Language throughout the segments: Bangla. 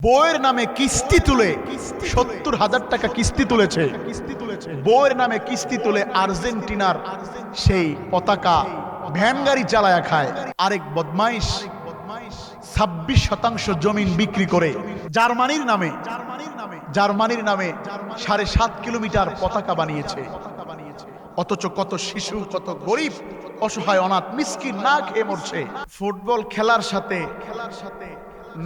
বউয়ের নামে কিস্তি তুলে ৭০,০০০ টাকা কিস্তি তুলেছে। বউয়ের নামে কিস্তি তুলে আর্জেন্টিনার সেই পতাকা ভ্যান গাড়ি চালায়া খায়। আরেক বদমাইশ ২৬% জমিন বিক্রি করে জার্মানির নামে ৭.৫ কিলোমিটার পতাকা বানিয়েছে। অথচ কত শিশু, কত গরিব, অসহায়, অনাথ, মিসকিন না খেয়ে মরছে। ফুটবল খেলার সাথে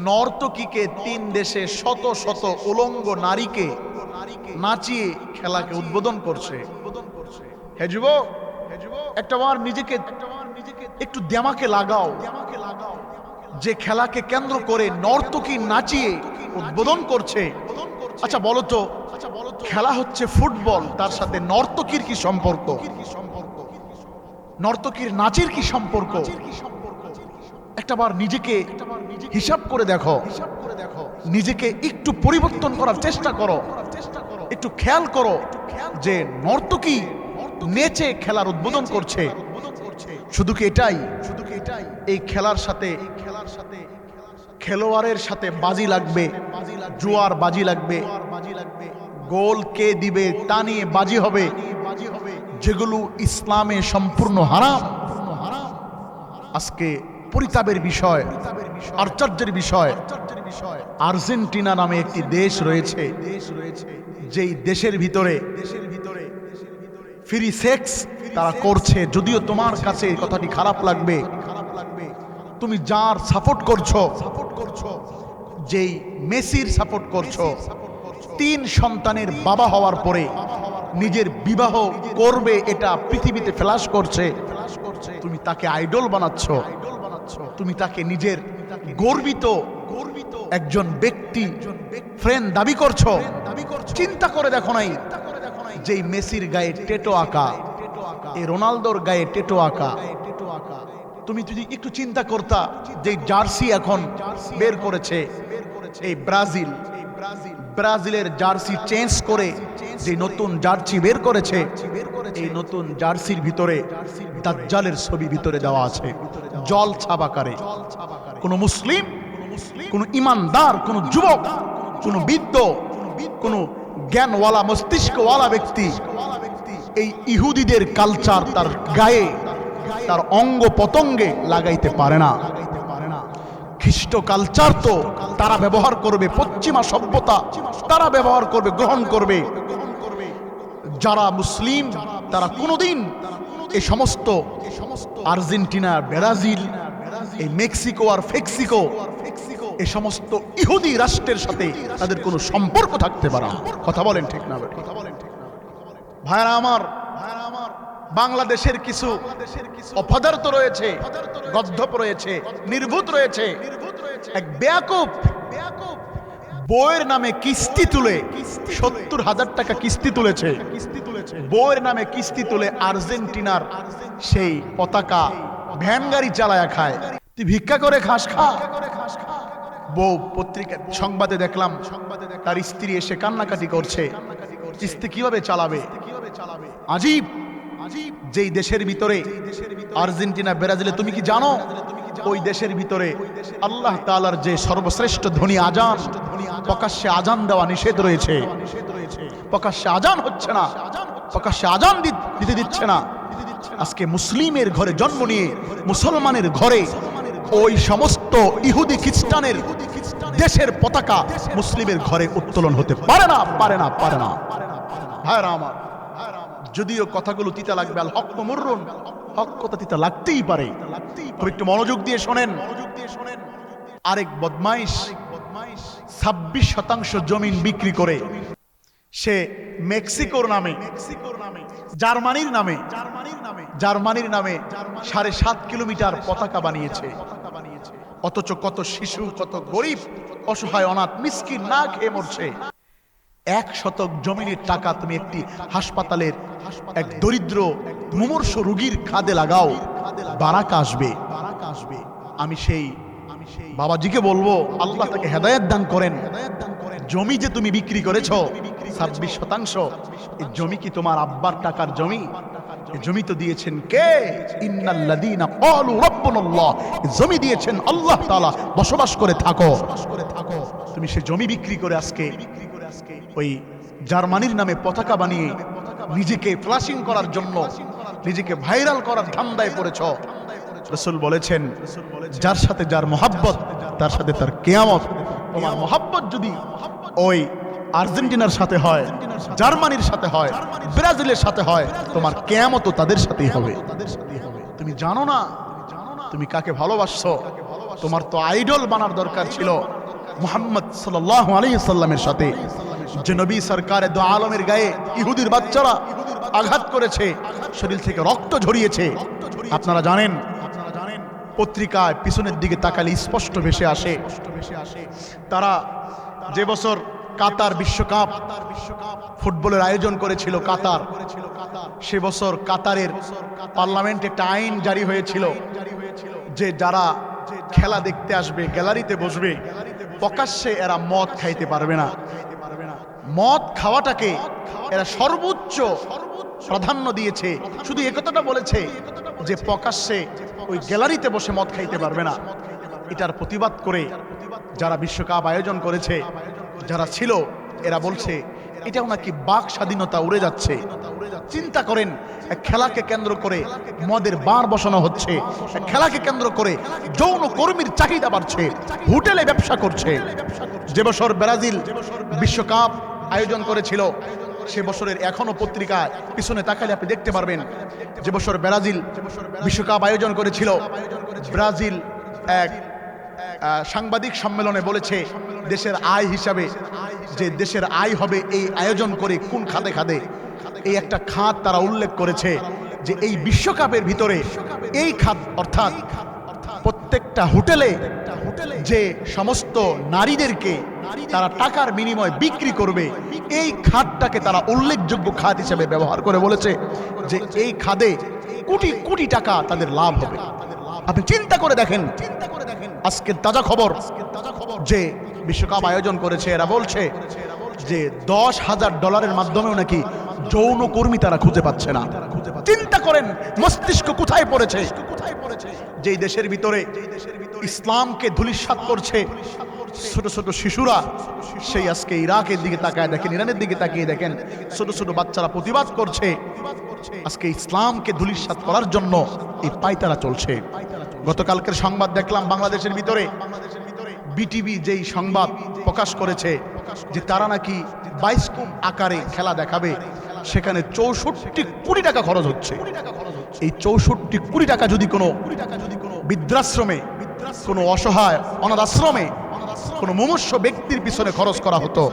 নর্তকীকে ৩ দেশে শত শত উলঙ্গ নারীকে নাচিয়ে খেলাকে উদ্বোধন করছে। হে যুবক, একটা বার নিজেকে একটু দেমাকে লাগাও, যে খেলাকে কেন্দ্র করে নর্তকী নাচিয়ে উদ্বোধন করছে। আচ্ছা বলো তো, খেলা হচ্ছে ফুটবল, তার সাথে নর্তকীর কি সম্পর্ক? নর্তকীর নাচের কি সম্পর্ক? একটাবার নিজেকে হিসাব করে দেখো, নিজেকে একটু পরিবর্তন করার চেষ্টা করো, একটু খেয়াল করো যে নর্তকী নেচে খেলার উদ্বোধন করছে। শুধু কি এটাই? এই খেলার সাথে খেলোয়াড়ের সাথে বাজি লাগবে, জুয়ার বাজি লাগবে, গোল কে দিবে তা নিয়ে বাজি হবে, যেগুলো ইসলামে সম্পূর্ণ হারাম। আজকে পরিতাপের বিষয়, আশ্চর্যের বিষয়, আর্জেন্টিনা নামে একটি দেশ রয়েছে, যেই দেশের ভিতরে ফ্রি সেক্স তারা করছে। যদিও তোমার কাছে এই কথাটি খারাপ লাগবে, তুমি যার সাপোর্ট করছো, যেই মেসির সাপোর্ট করছো, ৩ সন্তানের বাবা হওয়ার পরে নিজের বিবাহ করবে এটা পৃথিবীতে ফ্ল্যাশ করছে, তুমি তাকে আইডল বানাচ্ছ, তুমি তাকে নিজের গর্বিত একজন ব্যক্তি ফ্রেন্ড দাবি করছো। চিন্তা করে দেখো নাই, যেই মেসির গায়ে টেটো আঁকা, এই রোনালদোর গায়ে টেটো আঁকা, তুমি যদি একটু চিন্তা করতা, যে জার্সি এখন বের করেছে এই ব্রাজিলের জার্সি চেঞ্জ করে যে নতুন জার্সি বের করেছে, এই নতুন জার্সির ভিতরে দাজ্জালের ছবি ভিতরে দেওয়া আছে জল ছাবাকারে। কোন মুসলিম, কোন ইমানদার, কোন যুবক, কোন বৃদ্ধ, কোন জ্ঞানওয়ালা, মস্তিষ্কওয়ালা ব্যক্তি এই ইহুদিদের কালচার তার গায়ে, তার অঙ্গ পতঙ্গে লাগাইতে পারে না। খ্রিস্ট কালচার তো তারা ব্যবহার করবে, পশ্চিমা সভ্যতা তারা ব্যবহার করবে, গ্রহণ করবে। যারা মুসলিম তারা কোনোদিন এই সমস্ত আর্জেন্টিনা, ব্রাজিল, এই মেক্সিকো আর ফেক্সিকো, এই সমস্ত ইহুদি রাষ্ট্রের সাথে তাদের কোনো সম্পর্ক থাকতে পারে না। কথা বলেন ঠিক না? ভাইরা আমার, বাংলাদেশের কিছু অপদার্থ রয়েছে, গদ্ধপ রয়েছে, নির্ভূত রয়েছে। এক বেয়াকুব বউয়ের নামে কিস্তি তুলে ৭০,০০০ টাকা কিস্তি তুলেছে। বউয়ের নামে কিস্তি তুলে আর্জেন্টিনার সেই পতাকা ভ্যান গাড়ি চালায়া খায়। তুই ভিক্ষা করে খাস, খা। বউ পত্রিকা সংবাদে দেখলাম, তার স্ত্রী এসে কান্নাকাটি করছে, কিস্তি কিভাবে চালাবে। আজীব, যেই দেশের ভিতরে আর্জেন্টিনা, ব্রাজিলে, তুমি কি জানো ওই দেশের ভিতরে আল্লাহ তাআলার যে সর্বশ্রেষ্ঠ ধ্বনি আজান, প্রকাশ্যে আজান দেওয়া নিষেধ রয়েছে। প্রকাশ্যে আজান হচ্ছে না, প্রকাশ্যে আজান দিতে দিচ্ছে না। আজকে মুসলিমের ঘরে জন্ম নিয়ে মুসলমানের ঘরে ওই সমস্ত ইহুদি খ্রিস্টানের দেশের পতাকা মুসলিমের ঘরে উত্তোলন হতে পারে না, পারে না, পারে না। ভাইরা আমার, যদিও কথাগুলো তিতা লাগবে, আল হক মুররুন, হক কথা তিতা লাগতেই পারে, একটু মনোযোগ দিয়ে শোনেন। আরেক বদমাইশ ২৬% জমিন বিক্রি করে সে মেক্সিকোর নামে, জার্মানির নামে ৭.৫ কিলোমিটার পতাকা বানিয়েছে। অথচ কত শিশু, কত গরিব, অসহায়, অনাথ, মিসকিন না খেয়ে মরছে। ১ শতক জমিনের টাকা তুমি একটি হাসপাতালের এক দরিদ্র মুমূর্ষ রোগীর খাদে লাগাও, বারাকা আসবে। আমি সেই বাবাজিকে বলবো, আল্লাহ তাকে হেদায়েত দান করেন। জমি যে তুমি বিক্রি করেছো ২৬%, এই জমি কি তোমার আব্বার টাকার জমি? এই জমি তো দিয়েছেন কে? ইন্নাল্লাযীনা ক্বালু রাব্বুনাল্লাহ, জমি দিয়েছেন আল্লাহ তাআলা, বসবাস করে থাকো। তুমি সে জমি বিক্রি করে আজকে ওই জার্মানির নামে পতাকা বানিয়ে নিজেকে ফ্লাশিং করার জন্য, নিজেকে ভাইরাল করার ধান্দায় পড়েছ। রাসূল বলেছেন, যার সাথে যার মোহাব্বত তার সাথে তার কিয়ামত। তোমার মোহাব্বত যদি ওই আর্জেন্টিনার সাথে হয়, জার্মানির সাথে হয়, ব্রাজিলের সাথে হয়, তোমার কিয়ামতও তাদের সাথেই হবে। তুমি জানো না তুমি কাকে ভালোবাসছো। তোমার তো আইডল বানার দরকার ছিল মুহাম্মদ সাল্লাল্লাহু আলাইহি সাল্লামের সাথে, যে নবী সরকারে দো আলমের গায়ে ইহুদির বাচ্চারা আঘাত করেছে, শরীর থেকে রক্ত ঝরিয়েছে। আপনারা জানেন, পত্রিকায় পিছনের দিকে তাকালে স্পষ্ট ভেসে আসে, তারা যে বছর কাতার বিশ্বকাপ ফুটবলের আয়োজন করেছিল কাতার, সে বছর কাতারের পার্লামেন্টে একটা আইন জারি হয়েছিল যে যারা খেলা দেখতে আসবে, গ্যালারিতে বসবে, প্রকাশ্যে এরা মদ খাইতে পারবে না। মদ খাওয়াটাকে এরা সর্বোচ্চ প্রাধান্য দিয়েছে। শুধু একথাটা বলেছে যে প্রকাশ্যে ওই গ্যালারিতে বসে মদ খাইতে পারবে না। এটার প্রতিবাদ করে যারা বিশ্বকাপ আয়োজন করেছে, যারা ছিল, এরা বলছে এটাও নাকি বাক স্বাধীনতা উড়ে যাচ্ছে। চিন্তা করেন, খেলাকে কেন্দ্র করে মদের বার বসানো হচ্ছে, খেলাকে কেন্দ্র করে যৌন কর্মীর চাহিদা বাড়ছে, হোটেলে ব্যবসা করছে। যে বছর ব্রাজিল বিশ্বকাপ আয়োজন করেছিল, সে বছরের এখনো পত্রিকায় পিছনে তাকালে আপনি দেখতে পারবেন, যে বছর ব্রাজিল বিশ্বকাপ আয়োজন করেছিল, ব্রাজিল এক সাংবাদিক সম্মেলনে বলেছে দেশের আয় হিসাবে, যে দেশের আয় হবে এই আয়োজন করে কোন খাতে খাতে, এই একটা খাত তারা উল্লেখ করেছে যে এই বিশ্বকাপের ভিতরে এই খাত, অর্থাৎ প্রত্যেকটা হোটেলে যে সমস্ত নারীদেরকে তারা টাকার বিনিময়ে বিক্রি করবে, এই খাতটাকে তারা উল্লেখযোগ্য খাত হিসেবে ব্যবহার করে বলেছে যে এই খাতে কোটি কোটি টাকা তাদের লাভ হবে। আপনি চিন্তা করে দেখেন, আজকে তাজা খবর যে বিশ্বকাপ আয়োজন করেছে, এরা বলছে যে $10,000 মাধ্যমেও নাকি যৌন কর্মী তারা খুঁজে পাচ্ছে না। চিন্তা করেন মস্তিষ্ক কোথায় পড়েছে। যেই দেশের ভিতরে ইসলামকে ধূলিসাৎ করছে ছোট ছোট শিশুরা, সেই আজকে ইরাকের দিকে তাকায় দেখেন, ইরানের দিকে তাকিয়ে দেখেন, ছোট ছোট বাচ্চারা প্রতিবাদ করছে। আজকে ইসলামকে ধূলিসাৎ করার জন্য এই পায়তারা চলছে। গতকালকের সংবাদ দেখলাম বাংলাদেশের ভিতরে বিটিভি যেই সংবাদ প্রকাশ করেছে যে তারা নাকি বাইস্কোপ আকারে খেলা দেখাবে, সেখানে 64 কোটি টাকা খরচ হচ্ছে। এই 64 কোটি টাকা যদি কোনো বৃদ্ধাশ্রমে, কোনো অসহায় অনাথ আশ্রমে, কোনো মুমূর্ষ ব্যক্তির পিছনে খরচ করা হতো,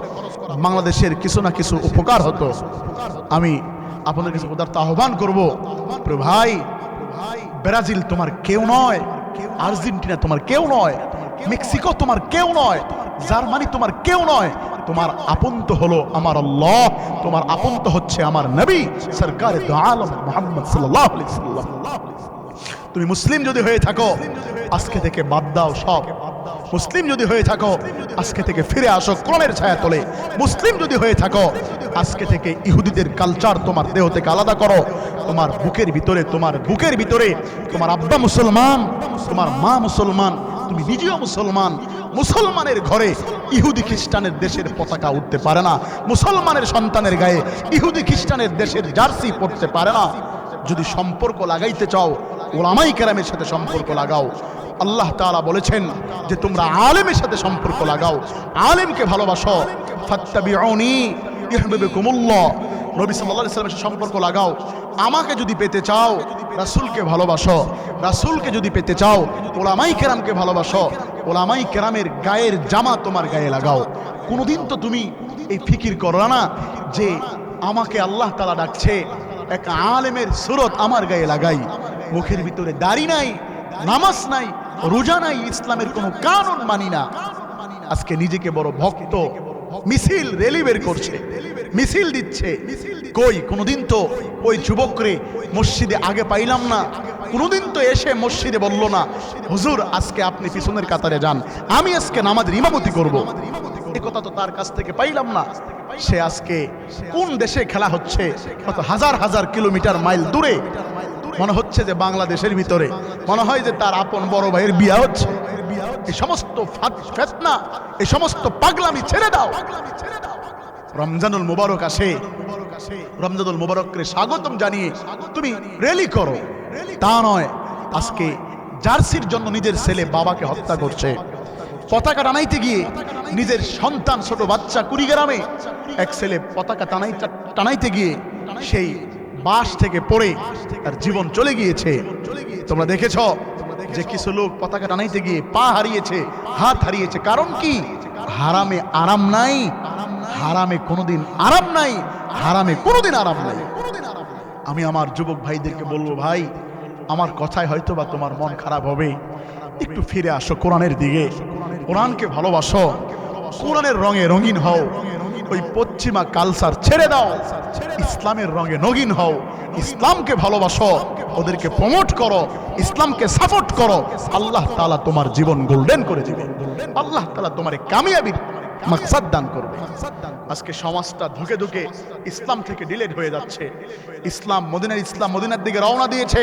বাংলাদেশের কিছু না কিছু উপকার হতো। আমি আপনাদের কাছে উদারতা আহ্বান করব, ভাই, ব্রাজিল তোমার কেউ নয়, আর্জেন্টিনা তোমার কেউ নয়, মেক্সিকো তোমার কেউ নয়, জার্মানি তোমার কেউ নয়। তোমার আপন তো হলো আমার আল্লাহ, তোমার আপন তো হচ্ছে আমার নবী সরকারে দো আলম মুহাম্মদ সাল্লাল্লাহু আলাইহি ওয়াসাল্লাম। তুমি মুসলিম যদি হয়ে থাকো আজকে থেকে বাদ দাও সব। মুসলিম যদি হয়ে থাকো আজকে থেকে ফিরে আসো কোরআনের ছায়া তলে। মুসলিম যদি হয়ে থাকো আজকে থেকে ইহুদিদের কালচার তোমার দেহ থেকে আলাদা করো। তোমার বুকের ভিতরে, তোমার বুকের ভিতরে তোমার আব্বা মুসলমান, তোমার মা মুসলমান, তুমি নিজেও মুসলমান। মুসলমানের ঘরে ইহুদি খ্রিস্টানের দেশের পতাকা উঠতে পারে না। মুসলমানের সন্তানের গায়ে ইহুদি খ্রিস্টানের দেশের জার্সি পড়তে পারে না। যদি সম্পর্ক লাগাইতে চাও উলামায়ে কেরামের সাথে সম্পর্ক লাগাও। আল্লাহ তাআলা বলেছেন যে তোমরা আলেমের সাথে সম্পর্ক লাগাও, আলেমকে ভালোবাসো। ফাত্তাবিউনি ইউহিব্বুকুমুল্লাহ, নবী সাল্লাল্লাহু আলাইহি ওয়াসাল্লামের সাথে সম্পর্ক লাগাও। আমাকে যদি পেতে চাও রাসূলকে ভালোবাসো, রাসূলকে যদি পেতে চাও উলামায়ে কেরামকে ভালোবাসো, উলামায়ে কেরামের গায়ের জামা তোমার গায়ে লাগাও। কোনোদিন তো তুমি এই ফিকির করো না যে আমাকে আল্লাহ তাআলা ডাকছে, এক আলেমের সুরত আমার গায়ে লাগাই। মুখের ভিতরে দাড়ি নাই, নামাজ নাই, রোজা নাই, ইসলামের কোনো কানুন মানি না। আজকে নিজেকে বড় ভক্ত, মিছিল রেলি বের করছে, মিছিল দিচ্ছে। কই কোনোদিন তো ওই যুবকরে মসজিদে আগে পাইলাম না। কোনোদিন তো এসে মসজিদে বলল না হুজুর আজকে আপনি পিছনের কাতারে যান, আমি আজকে নামাজের ইমামতি করব। এই কথা তো তার কাছ থেকে পাইলাম না। সে আজকে কোন দেশে খেলা হচ্ছে, কত হাজার হাজার কিলোমিটার মাইল দূরে, মনে হচ্ছে যে বাংলাদেশের ভিতরে, মনে হয় যে তার আপন বড় ভাইয়ের বিয়া হচ্ছে। এই সমস্ত ফিতনা, এই সমস্ত পাগলামি ছেড়ে দাও। রমজানুল মুবারক আসে, রমজানুল মুবারককে স্বাগতম জানিয়ে তুমি র্যালি করো, তা নয় আজকে জার্সির জন্য নিজের ছেলে বাবাকে হত্যা করছে। পতাকা টানাইতে গিয়ে নিজের সন্তান, ছোট বাচ্চা, কুড়িগ্রামে এক ছেলে পতাকা টানাইতে গিয়ে সেই বাস থেকে পড়ে তার জীবন চলে গিয়েছে। তোমরা দেখেছ যে কিছু লোক পতাকা টানাইতে গিয়ে পা হারিয়েছে, হাত হারিয়েছে। কারণ কি? হারামে আরাম নাই, হারামে কোনোদিন আরাম নাই, হারামে কোনোদিন আরাম নাই। আমি আমার যুবক ভাইদেরকে বলবো, ভাই আমার কথায় হয়তো বা তোমার মন খারাপ হবে, একটু ফিরে আসো কোরআনের দিকে, কোরআনকে ভালোবাসো, কোরআনের রঙে রঙিন হও, ওই পশ্চিমা কালচার ছেড়ে দাও, ইসলামের রঙে রঙিন হও, ইসলামকে ভালোবাসো, ওদেরকে প্রমোট করো, ইসলামকে সাপোর্ট করো। আল্লাহ তাআলা তোমার জীবন গোল্ডেন করে দিবে, আল্লাহ তাআলা তোমার কামিয়াবির মাকসাদ দান করবে। আজকে সমাজটা ধুকে ধুকে ইসলাম থেকে ডিলেট হয়ে যাচ্ছে। ইসলাম মদিনার দিকে রওনা দিয়েছে।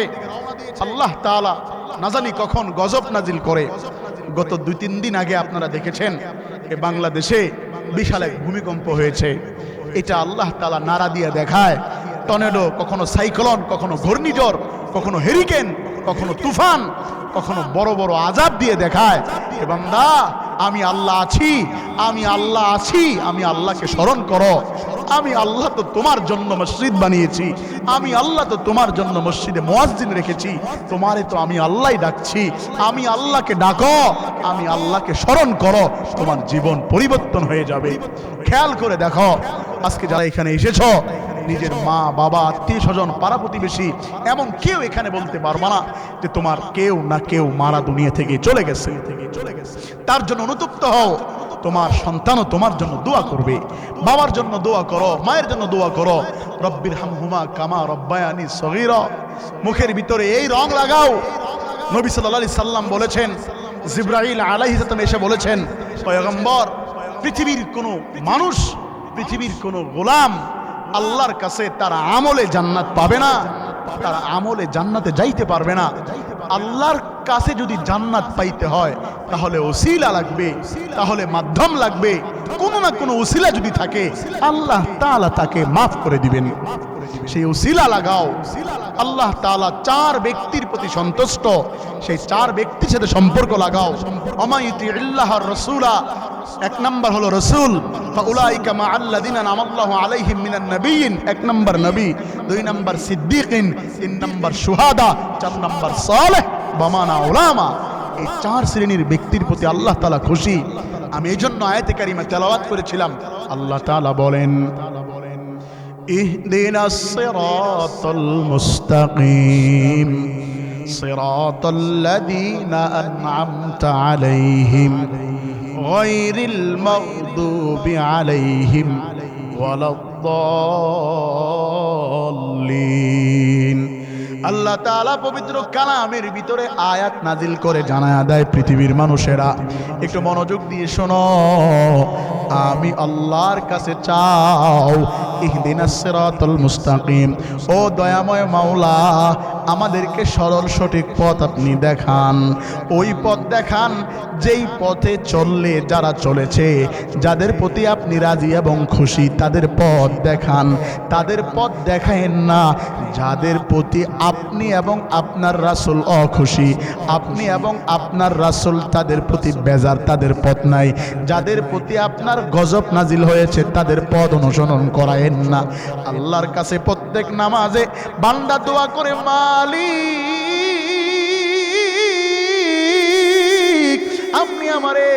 আল্লাহ তাআলা না জানি কখন গজব নাজিল করে। গত 2-3 দিন আগে আপনারা দেখেছেন বাংলাদেশে বিশাল এক ভূমিকম্প হয়েছে। এটা আল্লাহ তাআলা নাড়া দিয়ে দেখায়। টর্নেডো, কখনো সাইক্লোন, কখনো ঘূর্ণিঝড়, কখনো হেরিকেন, কখনো তুফান, কখনো বড় বড় আযাব দিয়ে দেখায়, এ বান্দা আমি আল্লাহ আছি, আমি আল্লাহ আছি, আমি আল্লাহকে স্মরণ করো। আমি আল্লাহ তো তোমার জন্য মসজিদ বানিয়েছি, আমি আল্লাহ তো তোমার জন্য মসজিদে মুয়াজ্জিন রেখেছি, তোমারে তো আমি আল্লাহই ডাকছি। আমি আল্লাহকে ডাকো, আমি আল্লাহকে স্মরণ করো, তোমার জীবন পরিবর্তন হয়ে যাবে। খেয়াল করে দেখো, আজকে যারা এখানে এসেছো, নিজের মা বাবা, আত্মীয় স্বজন, পাড়া প্রতিবেশী, এমন কেউ এখানে বলতে পারবা না যে তোমার কেউ না কেউ মারা দুনিয়া থেকে চলে গেছে। তার জন্য অনুতপ্ত হও। তোমার সন্তানও তোমার জন্য দোয়া করবে। বাবার জন্য দোয়া করো, মায়ের জন্য দোয়া করো, রব্বির হামহুমা কামা রব্বায়ানি সগীরা। মুখের ভিতরে এই রং লাগাও। নবী সাল্লাল্লাহু আলাইহি সাল্লাম বলেছেন, জিবরাইল আলাইহিস সালাম এসে বলেছেন, পয়গম্বর, পৃথিবীর কোনো মানুষ, পৃথিবীর কোনো গোলাম আল্লাহর কাছে তার আমলে জান্নাত পাবে না, তার আমলে জান্নাতে যাইতে পারবে না। আল্লাহর কাছে যদি জান্নাত পাইতে হয় তাহলে ওসিলা লাগবে, তাহলে মাধ্যম লাগবে। কোনো না কোনো ওসিলা যদি থাকে আল্লাহ তাআলা তাকে মাফ করে দিবেন। সেই ওসিলা লাগাও। আল্লাহ তাআলা 4 ব্যক্তির প্রতি সন্তুষ্ট, সেই 4 ব্যক্তির সাথে সম্পর্ক লাগাও। আমাইতিল্লাহর রাসূলা, 1 নাম্বার হলো রাসূল, ফাউলাইকা মাআল্লাযিনা আনামাল্লাহু আলাইহিম মিনান নাবিয়্যিন, 1 নাম্বার নবী, 2 নাম্বার সিদ্দীকিন, 3 নাম্বার শুহাদা, 4 নাম্বার সালেহ বামানা উলামা। এই 4 শ্রেণীর ব্যক্তির প্রতি আল্লাহ তাআলা খুশি। আমি এই জন্য আয়াতে কারিমা তেলাওয়াত করেছিলাম। আল্লাহ তাআলা বলেন, ইহদিনাস সিরাতাল মুস্তাকিম সিরাতাল লাযীনা আন'আমতা আলাইহিম গায়রিল মাগদুবি আলাইহিম ওয়ালাদ-দাল্লিন। আল্লাহ তাআলা পবিত্র কালামের ভিতরে আয়াত নাজিল করে জানায়া দেয়, পৃথিবীর মানুষেরা একটু মনোযোগ দিয়ে শোনো। আমি আল্লাহর কাছে চাও, ইহদিনাস সিরাতাল মুস্তাকিম, ও দয়াময় মাওলা আমাদেরকে সরল সঠিক পথ আপনি দেখান। ওই পথ দেখান যেই পথে চললে যারা চলেছে, যাদের প্রতি আপনি রাজি এবং খুশি, তাদের পথ দেখান। তাদের পথ দেখায়েন না যাদের প্রতি আপনি এবং আপনার রাসূল অখুশি, আপনি এবং আপনার রাসূল তাদের প্রতি বেজার, তাদের পথ নাই। যাদের প্রতি আপনার গজব নাজিল হয়েছে তাদের পথ অনুসরণ করায়েন না। আল্লাহর কাছে প্রত্যেক নামাজে বান্দা দোয়া করে, মালিক আপনি আমারে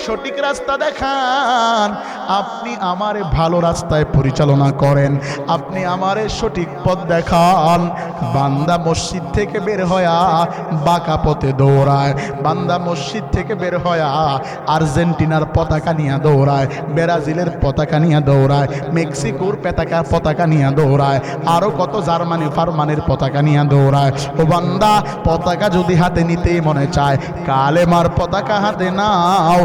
সঠিক রাস্তা দেখান, আপনি আমারে ভালো রাস্তায় পরিচালনা করেন, আপনি আমারে সঠিক পথ দেখান। বান্দা মসজিদ থেকে বের হয়া বাঁকা পথে দৌড়ায়, বান্দা মসজিদ থেকে বের হয়া আর্জেন্টিনার পতাকা নিয়ে দৌড়ায়, ব্রাজিলের পতাকা নিয়ে দৌড়ায়, মেক্সিকোর পতাকা নিয়ে দৌড়ায়, আরো কত জার্মানি ফার্মানের পতাকা নিয়ে দৌড়ায়। ও বান্দা, পতাকা যদি হাতে নিতেই মনে চায়, কালেমার পতাকা হাতে না নাও,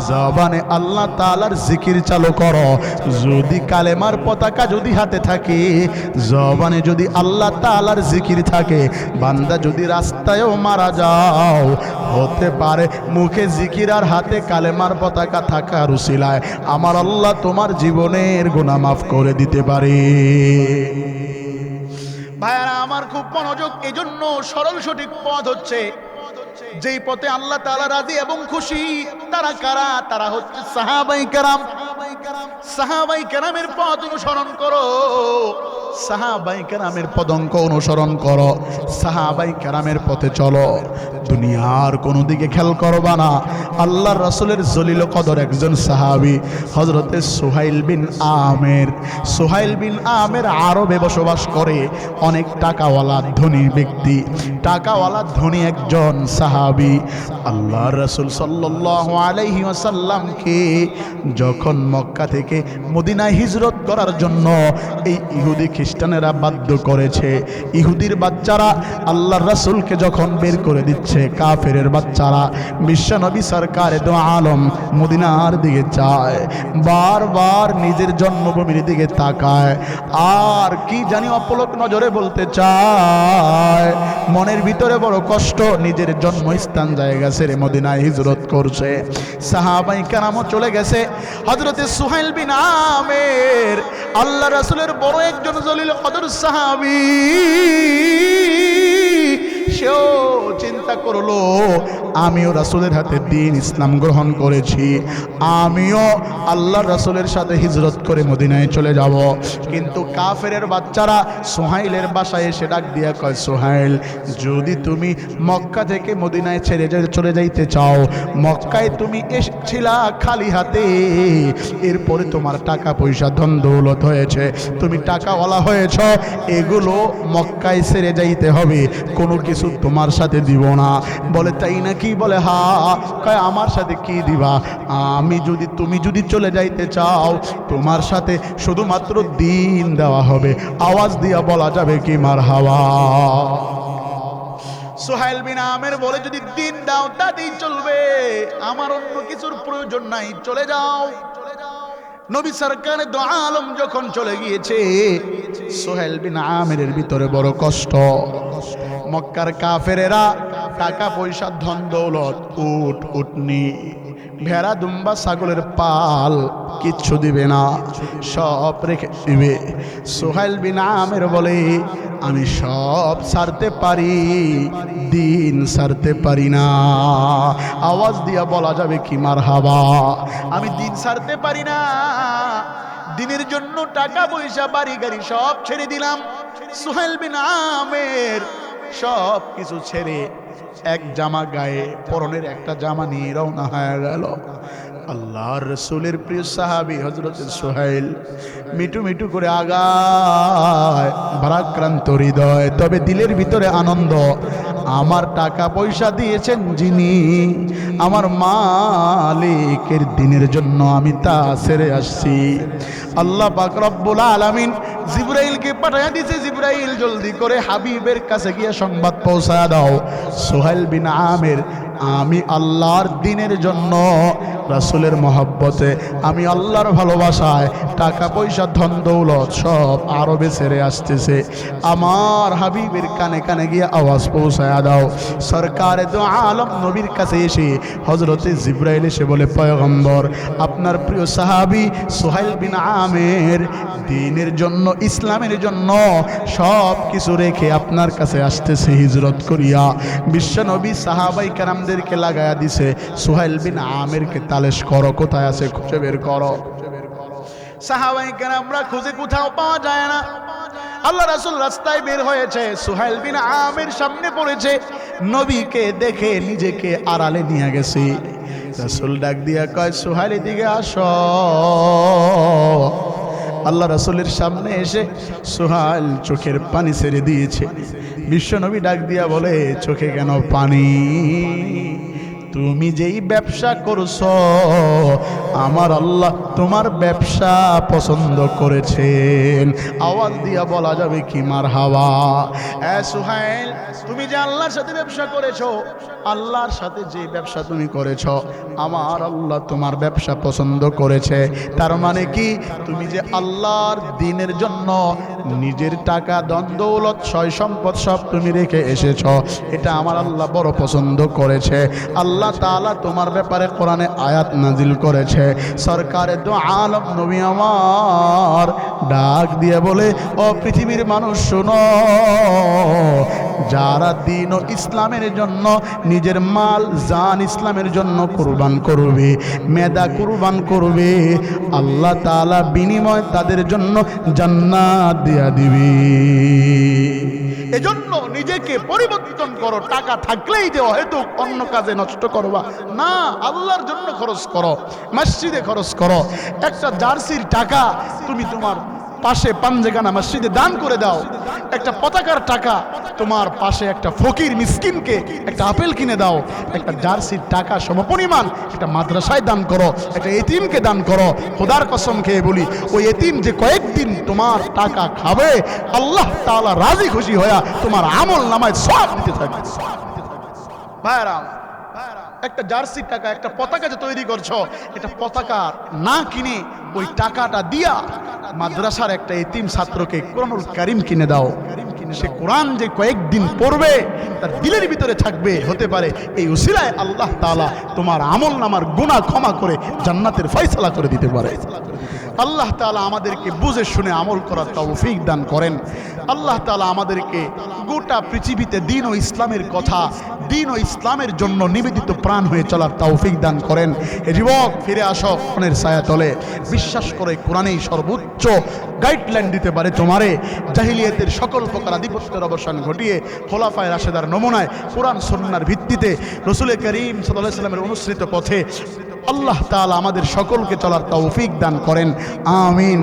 জবানে আল্লাহ তাআলার জিকির চালু করো। যদি কালেমার পতাকা যদি হাতে থাকে, জবানে যদি আল্লাহ তাআলার জিকির থাকে, বান্দা যদি রাস্তায়ও মারা যাও, হতে পারে মুখে জিকির আর হাতে কালেমার পতাকা থাকার উসিলায় আমার আল্লাহ তোমার জীবনের গুনাহ মাফ করে দিতে পারে। ভাইয়ারা আমার খুব মনোযোগ, এজন্য সরল সঠিক পথ হচ্ছে যেই পথে আল্লাহ তাআলা রাজি এবং খুশি। তারা কারা? তারা হচ্ছে সাহাবায়ে কেরাম। সাহাবায়ে কেরামের পথ অনুসরণ করো, সাহাবায়ে কেরামের পদঙ্ক অনুসরণ করো, সাহাবায়ে কেরামের পথে চলো। দুনিয়ার কোনো দিকে খেয়াল করবা না। আল্লাহর রাসূলের জলিল কদর একজন সাহাবী হযরতে সুহাইল বিন আমের। সুহাইল বিন আমের আরবে বসবাস করে, অনেক টাকাওয়ালা ধনী ব্যক্তি, টাকাওয়ালা ধনী একজন সাহাবী। আল্লাহর রাসূল সাল্লাল্লাহু আলাইহি ওয়াসাল্লামকে যখন মক্কা থেকে মদিনায় হিজরত করার জন্য এই ইহুদি খ্রিস্টানেরা বাধ্য করেছে, ইহুদির বাচ্চারা আল্লাহর রাসূলকে যখন বের করে দিচ্ছে, কাফেরের বাচ্চারা বিশ্বনবী সরকারে দো আলম মদিনার দিকে চায়, বারবার নিজের জন্মভূমির দিকে তাকায়, আর কি জানি অপলক নজরে বলতে চায়, মনের ভিতরে বড় কষ্ট, নিজের জন্মস্থান জায়গা ছেড়ে মদিনায় হিজরত করছে। সাহাবায়ে কেরামও চলে গেছে। হযরতে সুহাইল বিন আমের আল্লাহ রাসূলের বড় একজন জলিল কদর সাহাবী, সেও চিন্তা করলো আমিও রাসূলের হাতে দ্বীন ইসলাম গ্রহণ করেছি, আমিও আল্লাহর রাসূলের সাথে হিজরত করে মদিনায় চলে যাব। কিন্তু কাফেরের বাচ্চারা সুহাইলের বাসায় এসে ডাক দিয়া কয়, সুহাইল, যদি তুমি মক্কা থেকে মদিনায় ছেড়ে চলে যাইতে চাও, মক্কায় তুমি এসেছিলা খালি হাতে, এরপরে তোমার টাকা পয়সা ধন দৌলত হয়েছে, তুমি টাকাওয়ালা হয়েছ, এগুলো মক্কায় ছেড়ে যাইতে হবে, কোনো কিছু তোমার সাথে দিব না। বলে তাই নাকি? বলে হা। কয় আমার সাথে কি দিবা? তুমি যদি চলে যাইতে চাও, তোমার সাথে শুধুমাত্র দিন দেওয়া হবে। আওয়াজ দিয়া বলা যাবে কি মারহাবা? সুহাইল বিন আমের বলে, যদি দিন দাও তাতেই চলবে, আমার অন্য কিছুর প্রয়োজন নাই, চলে যাও। নবী সরকারে দো আলম যখন চলে গিয়েছে, সুহাইল বিন আমের ভিতরে বড় কষ্ট। মক্কার কাফেরেরা টাকা পয়সা ধন দৌলত, উট উটনি, ভেড়া দুম্বা ছাগলের পাল কিচ্ছু দিবে না, সব রেখে দিবে। সুহাইল বিন আমের বলে, আমি সব ছাড়তে পারি, দিন ছাড়তে পারি না। আওয়াজ দিয়া বলা যাবে কি মারহাবা? আমি দিন ছাড়তে পারি না, দিনের জন্য টাকা পয়সা বাড়ি গাড়ি সব ছেড়ে দিলাম। সুহাইল বিন আমের সব কিছু ছেড়ে এক জামা গায়ে, পরনের একটা জামা নিয়ে রওনা হয়ে গেল। আল্লাহর রাসূলের প্রিয় সাহাবী হযরত সুহাইল মিটু মিটু করে আগায়, ভারাক্রান্ত হৃদয়, তবে দিলের ভিতরে আনন্দ। আমার টাকা পয়সা দিয়েছেন যিনি, আমার মালিকের দিনের জন্য আমি তা ছেড়ে আসছি। আল্লাহ পাক রব্বুল আলামিন জিবরাইলকে পাঠাইয়া দিয়েছে, জিবরাইল জলদি করে হাবিবের কাছে গিয়ে সংবাদ পৌঁছায় দাও, সুহাইল বিন আমের আমি আল্লাহর দিনের জন্য, রাসূলের মহব্বতে, আমি আল্লাহর ভালোবাসায় টাকা পয়সা ধন দৌলত সব আরবে ছেড়ে আসতেছে। আমার হাবিবের কানে কানে গিয়ে আওয়াজ পৌঁছায়া দাও। সরকারে দো আলম নবীর কাছে এসে হযরতে জিবরাইল এসে বলে, পয়গম্বর, আপনার প্রিয় সাহাবী সুহাইল বিন আমের দ্বীনের জন্য, ইসলামের জন্য সব কিছু রেখে আপনার কাছে আসতেছে হিজরত করিয়া। বিশ্বনবী সাহাবায়ে কেরামদেরকে লাগায়া দিছে, সুহাইল বিন আমেরকে তালাশ করো, কোথায় আছে খুঁজে বের করো। সাহাবায়ে কেরামরা খুঁজে কোথাও পাওয়া যায় না। আল্লাহ রাসূল রাস্তায় বের হয়েছে, সুহাইল বিন আমের সামনে পড়েছে, নবীকে দেখে নিজেকে আড়ালে নিয়ে গেছে। রাসূল ডাক দিয়া কয়, সুহাইল এদিকে আসো। আল্লাহ রাসূলের সামনে এসে সুহাইল চোখের পানি ছেড়ে দিয়েছে। বিশ্বনবী ডাক দিয়া বলে, চোখে কেন পানি? তুমি যেই ব্যবসা করছো আমার আল্লাহ তোমার ব্যবসা পছন্দ করেছেন। আওয়াজ দিয়া বলা যাবে কি মারহাবা। সুহাইল, তুমি যে আল্লাহর সাথে ব্যবসা করেছো, আল্লাহর সাথে যে ব্যবসা তুমি করেছো আমার আল্লাহ তোমার ব্যবসা পছন্দ করেছে। তার মানে কি তুমি যে আল্লাহর দ্বীনের জন্য নিজের টাকা ধন দৌলত সয় সম্পদ সব তুমি রেখে এসেছো, এটা আমার আল্লাহ বড় পছন্দ করেছে। আল্লাহ তাআলা তোমার ব্যাপারে কোরআনে আয়াত নাজিল করেছে। সরকারে দো আলম নবী আমার ডাক দিয়ে বলে, ও পৃথিবীর মানুষ শোনো, যারা দ্বীন ও ইসলামের জন্য নিজের মাল জান ইসলামের জন্য কুরবান করবে, মেধা কুরবান করবে, আল্লাহ তাআলা বিনিময় তাদের জন্য জান্নাত দিয়া দিবে। এজন্য নিজেকে পরিবর্তন করো। টাকা থাকলেই যে হয়তো অন্য কাজে নষ্ট করবা না, আল্লাহর জন্য খরচ করো, মসজিদে খরচ করো। একটা জার্সির টাকা তুমি তোমার পাশে পাঞ্জেগানা মসজিদে দান করে দাও। একটা পতাকার টাকা তোমার পাশে একটা ফকির মিসকিনকে একটা আপেল কিনে দাও। একটা জার্সির টাকা সমপরিমাণ একটা মাদ্রাসায় দান করো, একটা এতিমকে দান করো। খোদার কসম খেয়ে বলি, ওই এতিম যে কয়েকদিন তোমার টাকা খাবে, আল্লাহ তাআলা রাজি খুশি হয়ে তোমার আমল নামায় সওয়াব দিতে থাকবে। ভাইরা, একটা জার্সির টাকা, একটা পতাকা যে তৈরি করছো, এটা পতাকা না কিনে ওই টাকাটা দিয়া মাদ্রাসার একটা এতিম ছাত্রকে কোরআনুল কারীম কিনে দাও। সে কোরআন যে কয়েকদিন পড়বে তার দিলের ভিতরে থাকবে, হতে পারে এই উসিলায় আল্লাহ তাআলা তোমার আমল নামার গুনাহ ক্ষমা করে জান্নাতের ফয়সালা করে দিতে পারে। আল্লাহ তাআলা আমাদেরকে বুঝে শুনে আমল করার তৌফিক দান করেন। আল্লাহ তাআলা আমাদেরকে গোটা পৃথিবীতে দ্বীন ও ইসলামের কথা, দ্বীন ও ইসলামের জন্য নিবেদিত প্রাণ হয়ে চলার তৌফিক দান করেন। হে যুবক, ফিরে আসো কোরআনের ছায়া তলে। বিশ্বাস করে কোরআনেই সর্বোচ্চ গাইডলাইন দিতে পারে তোমারে। জাহিলিয়াতের সকল প্রকার আধিপত্যের অবসান ঘটিয়ে খোলাফায়ে রাশেদার নমুনায় কোরআন সুন্নাহর ভিত্তিতে রাসূল করিম সাল্লাল্লাহু আলাইহি ওয়াসাল্লামের অনুসৃত পথে আল্লাহ তাআলা আমাদের সকলকে চলার তৌফিক দান করেন। আমিন।